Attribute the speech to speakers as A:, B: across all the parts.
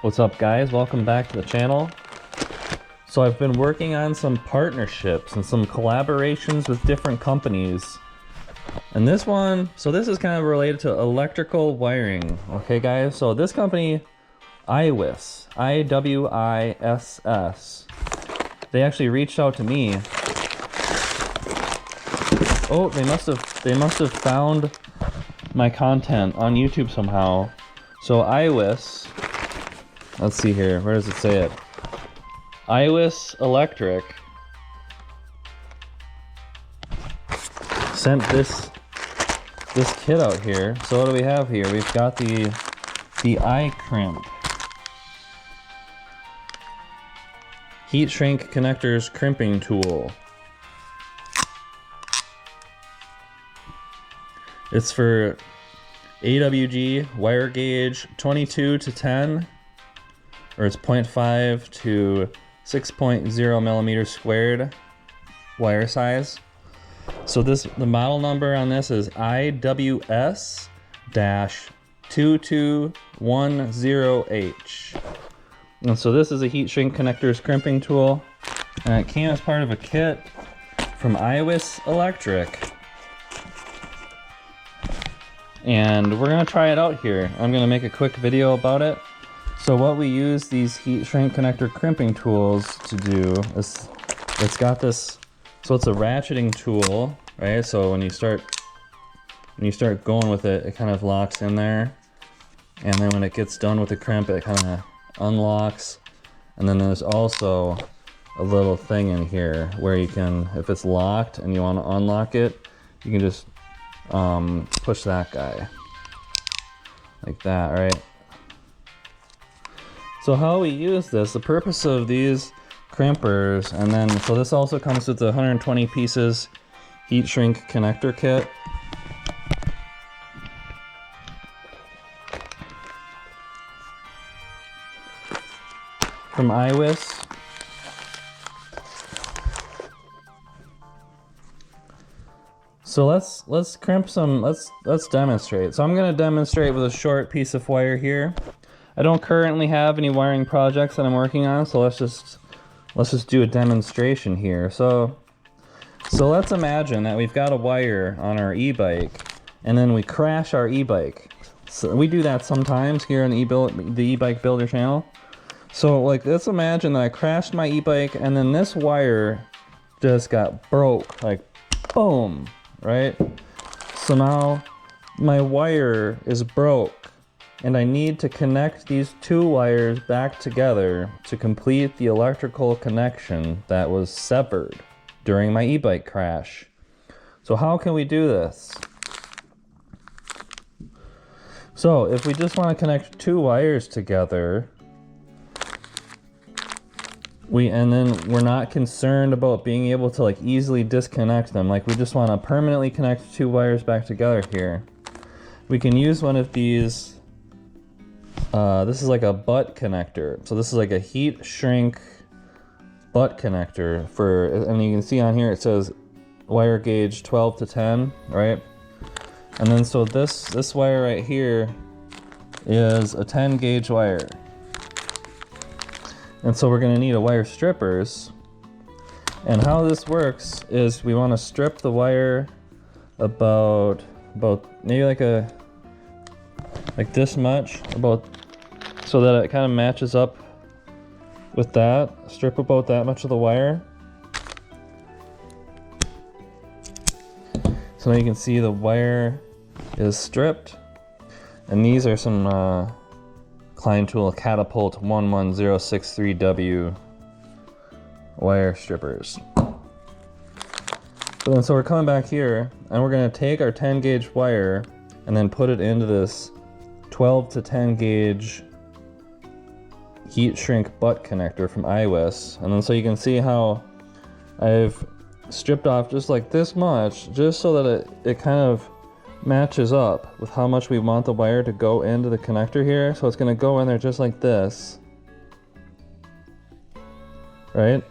A: What's up, guys? Welcome back to the channel. So I've been working on some partnerships and some collaborations with different companies. And this one, so this is kind of related to electrical wiring. Okay, guys? So this company, IWS, I-W-I-S-S, they actually reached out to me. Oh, they must have found my content on YouTube somehow. So IWS, let's see here, where does it say it? IWS Electric sent this kit out here. So what do we have here? We've got the Crimp heat shrink connectors crimping tool. It's for AWG wire gauge 2210, or it's 0.5 to 6.0 millimeters squared wire size. So the model number on this is IWS-2210H. And so this is a heat shrink connectors crimping tool, and it came as part of a kit from IWS Electric. And we're gonna try it out here. I'm gonna make a quick video about it. So what we use these heat shrink connector crimping tools to do is, it's got this, so it's a ratcheting tool, right? So when you start going with it, it kind of locks in there. And then when it gets done with the crimp, it kind of unlocks. And then there's also a little thing in here where you can, if it's locked and you want to unlock it, you can just push that guy like that, right? So how we use this, the purpose of these crimpers, and then so this also comes with the 120 pieces heat shrink connector kit. From IWS. So let's crimp some, let's demonstrate. So I'm gonna demonstrate with a short piece of wire here. I don't currently have any wiring projects that I'm working on, so let's just do a demonstration here. So let's imagine that we've got a wire on our e-bike, and then we crash our e-bike. So we do that sometimes here on the e-bike builder channel. So like, let's imagine that I crashed my e-bike, and then this wire just got broke, like boom. Right? So now my wire is broke, and I need to connect these two wires back together to complete the electrical connection that was severed during my e-bike crash. So how can we do this? So if we just want to connect two wires together, and then we're not concerned about being able to like easily disconnect them. Like, we just want to permanently connect two wires back together here. We can use one of these. This is like a butt connector. So this is like a heat shrink butt connector for, and you can see on here it says wire gauge 12 to 10, right? And then so this wire right here is a 10 gauge wire. And so we're gonna need a wire strippers. And how this works is we want to strip the wire about maybe like this much, so that it kind of matches up with that. Strip about that much of the wire. So now you can see the wire is stripped. And these are some Klein Tool Catapult 11063W wire strippers. So we're coming back here, and we're going to take our 10 gauge wire and then put it into this 12 to 10 gauge heat shrink butt connector from IWS. And then so you can see how I've stripped off just like this much, just so that it kind of matches up with how much we want the wire to go into the connector here. So it's going to go in there just like this, right?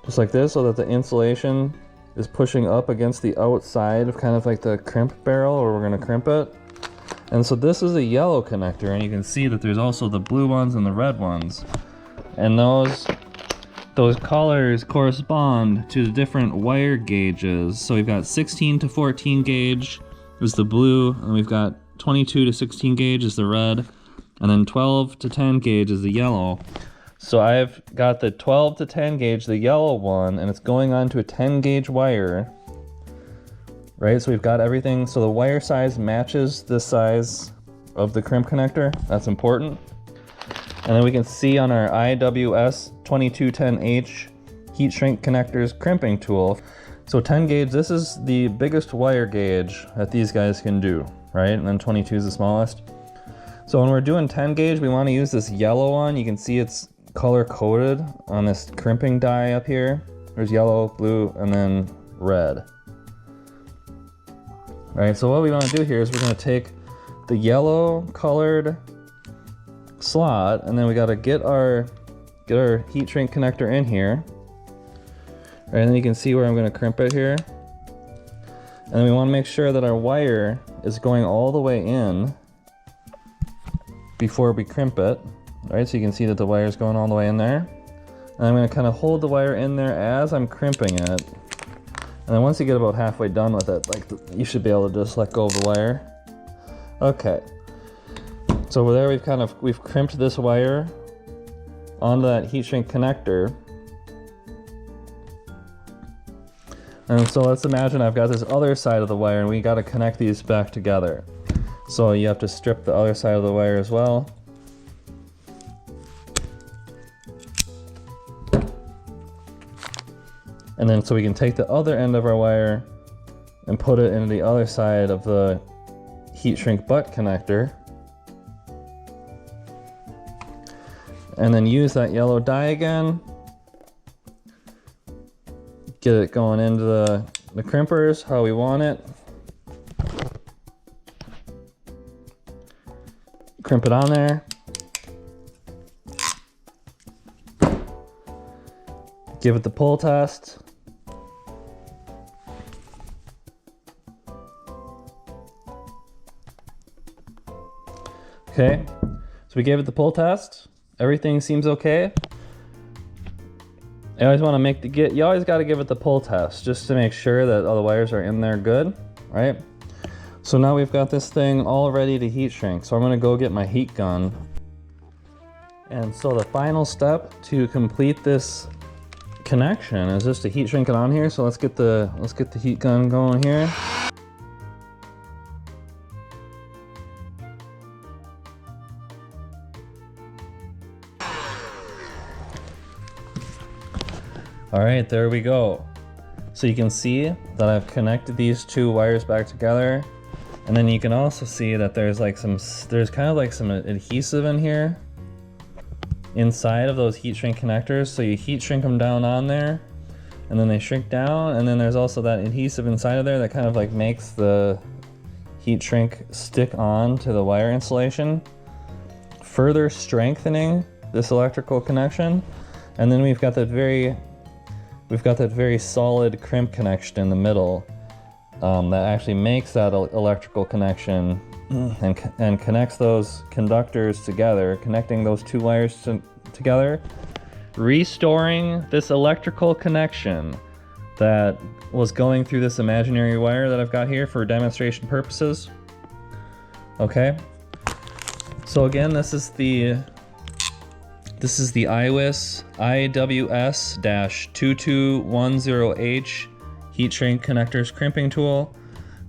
A: Just like this, so that the insulation is pushing up against the outside of kind of like the crimp barrel where we're going to crimp it. And so this is a yellow connector, and you can see that there's also the blue ones and the red ones. And those colors correspond to the different wire gauges. So we've got 16 to 14 gauge is the blue, and we've got 22 to 16 gauge is the red, and then 12 to 10 gauge is the yellow. So I've got the 12 to 10 gauge, the yellow one, and it's going on to a 10 gauge wire, right? So we've got everything, so the wire size matches the size of the crimp connector. That's important. And then we can see on our IWS-2210H heat shrink connectors crimping tool. So 10 gauge, this is the biggest wire gauge that these guys can do, right? And then 22 is the smallest. So when we're doing 10 gauge, we want to use this yellow one. You can see it's color coded on this crimping die up here. There's yellow, blue, and then red. Right, so what we want to do here is we're going to take the yellow colored slot, and then we got to get our heat shrink connector in here. Right, and then you can see where I'm going to crimp it here. And then we want to make sure that our wire is going all the way in before we crimp it. Right, so you can see that the wire is going all the way in there. And I'm going to kind of hold the wire in there as I'm crimping it. And then once you get about halfway done with it, like you should be able to just let go of the wire. Okay. So over there we've crimped this wire onto that heat shrink connector. And so let's imagine I've got this other side of the wire, and we got to connect these back together. So you have to strip the other side of the wire as well. And then so we can take the other end of our wire and put it into the other side of the heat shrink butt connector. And then use that yellow die again. Get it going into the crimpers how we want it. Crimp it on there. Give it the pull test. Okay, so we gave it the pull test. Everything seems okay. You always want to you always got to give it the pull test just to make sure that all the wires are in there good, right? So now we've got this thing all ready to heat shrink. So I'm going to go get my heat gun. And so the final step to complete this connection is just to heat shrink it on here. So let's get the heat gun going here. All right, there we go. So you can see that I've connected these two wires back together, and then you can also see that there's kind of like some adhesive in here inside of those heat shrink connectors. So you heat shrink them down on there, and then they shrink down, and then there's also that adhesive inside of there that kind of like makes the heat shrink stick on to the wire insulation, further strengthening this electrical connection. And then we've got that very solid crimp connection in the middle that actually makes that electrical connection and connects those conductors together, connecting those two wires together, restoring this electrical connection that was going through this imaginary wire that I've got here for demonstration purposes. Okay, so again, this is the IWS-2210H heat shrink connectors crimping tool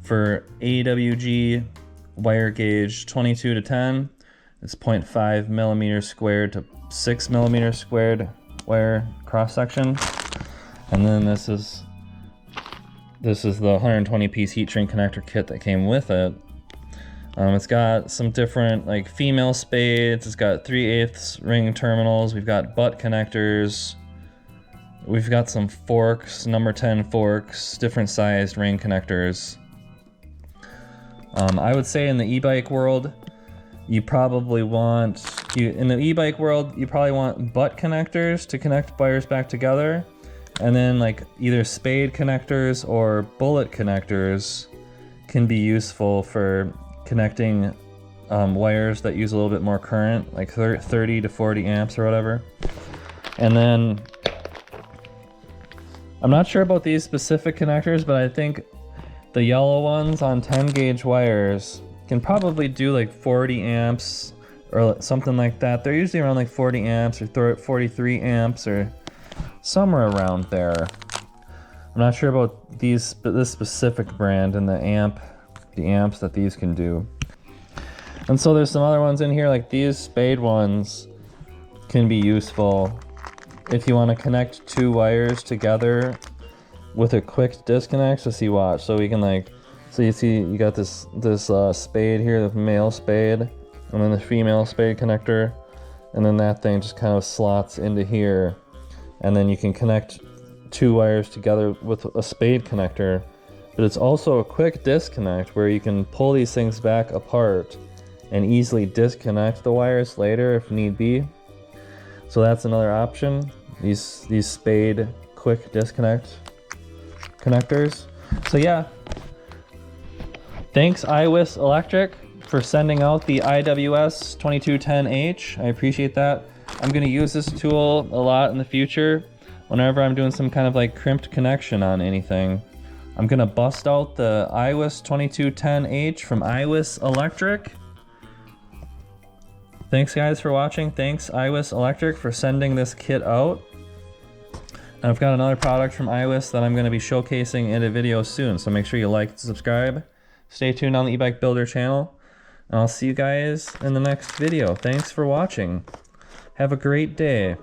A: for AWG wire gauge 22 to 10. It's 0.5 millimeters squared to 6 millimeters squared wire cross section. And then this is the 120 piece heat shrink connector kit that came with it. It's got some different like female spades. It's got 3/8 ring terminals. We've got butt connectors. We've got some forks, number 10 forks, different sized ring connectors. I would say in the e-bike world, you probably want butt connectors to connect wires back together, and then like either spade connectors or bullet connectors can be useful for connecting wires that use a little bit more current, like 30 to 40 amps or whatever. And then I'm not sure about these specific connectors, but I think the yellow ones on 10 gauge wires can probably do like 40 amps or something like that. They're usually around like 40 amps or 43 amps or somewhere around there. I'm not sure about this specific brand and the amps that these can do. And so there's some other ones in here, like these spade ones can be useful if you want to connect two wires together with a quick disconnect. So see, watch. So we can like, so you see you got this spade here, the male spade, and then the female spade connector, and then that thing just kind of slots into here, and then you can connect two wires together with a spade connector. But it's also a quick disconnect where you can pull these things back apart and easily disconnect the wires later if need be. So that's another option, these spade quick disconnect connectors. So yeah, thanks IWS Electric for sending out the IWS-2210H. I appreciate that. I'm gonna use this tool a lot in the future whenever I'm doing some kind of like crimped connection on anything. I'm gonna bust out the IWS-2210H from IWS Electric. Thanks guys for watching. Thanks IWS Electric for sending this kit out. And I've got another product from IWS that I'm going to be showcasing in a video soon. So make sure you like and subscribe. Stay tuned on the eBike Builder channel. And I'll see you guys in the next video. Thanks for watching. Have a great day.